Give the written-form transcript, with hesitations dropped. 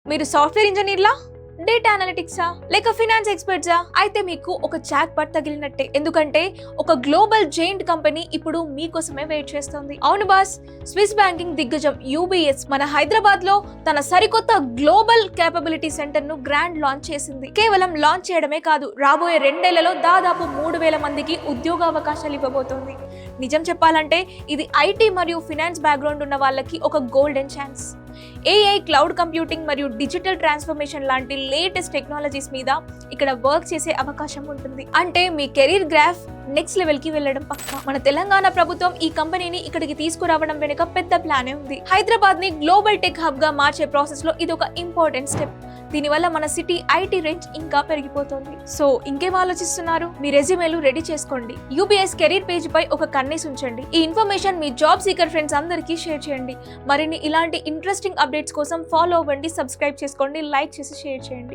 మీరు software ఇంజనీర్లా, data అనలిటిక్సా, లేక finance ఎక్స్పర్ట్సా? అయితే మీకు ఒక జాక్ పాట్ తగిలినట్టే. ఎందుకంటే ఒక గ్లోబల్ జైంట్ కంపెనీ ఇప్పుడు మీకోసమే వెయిట్ చేస్తుంది. అవును బాస్, స్విస్ బ్యాంకింగ్ దిగ్గజం UBS మన హైదరాబాద్ లో తన సరికొత్త గ్లోబల్ కేపబిలిటీ సెంటర్ ను గ్రాండ్ లాంచ్ చేసింది. కేవలం లాంచ్ చేయడమే కాదు, రాబోయే 2 ఏళ్లలో దాదాపు 3000 మందికి ఉద్యోగ అవకాశాలు ఇవ్వబోతోంది. నిజం చెప్పాలంటే ఇది IT మరియు ఫినాన్స్ బ్యాక్గ్రౌండ్ ఉన్న వాళ్ళకి ఒక golden chance. AI, cloud computing మరియు డిజిటల్ ట్రాన్స్ఫర్మేషన్ లాంటి లేటెస్ట్ టెక్నాలజీస్ మీద ఇక్కడ వర్క్ చేసే అవకాశం ఉంటుంది. అంటే మీ కెరీర్ గ్రాఫ్ నెక్స్ట్ లెవెల్ కి వెళ్ళడం పక్కా. మన తెలంగాణ ప్రభుత్వం ఈ కంపెనీని ఇక్కడికి తీసుకురావడం వెనుక పెద్ద ప్లానే ఉంది. హైదరాబాద్ ని గ్లోబల్ టెక్ హబ్ గా మార్చే ప్రాసెస్ లో ఇది ఒక ఇంపార్టెంట్ స్టెప్. దీనివల్ల మన సిటీ IT రేంజ్ ఇంకా పెరిగిపోతుంది. సో ఇంకేం ఆలోచిస్తున్నారు? మీ రెజ్యూమేలు రెడీ చేసుకోండి. UBS కెరీర్ పేజ్ పై ఒక కన్నేసి ఉంచండి. ఈ ఇన్ఫర్మేషన్ మీ జాబ్ సీకర్ ఫ్రెండ్స్ అందరికీ షేర్ చేయండి. మరిన్ని ఇలాంటి ఇంట్రెస్టింగ్ అప్డేట్స్ కోసం ఫాలో అవ్వండి, సబ్స్క్రైబ్ చేసుకోండి, లైక్ చేసి షేర్ చేయండి.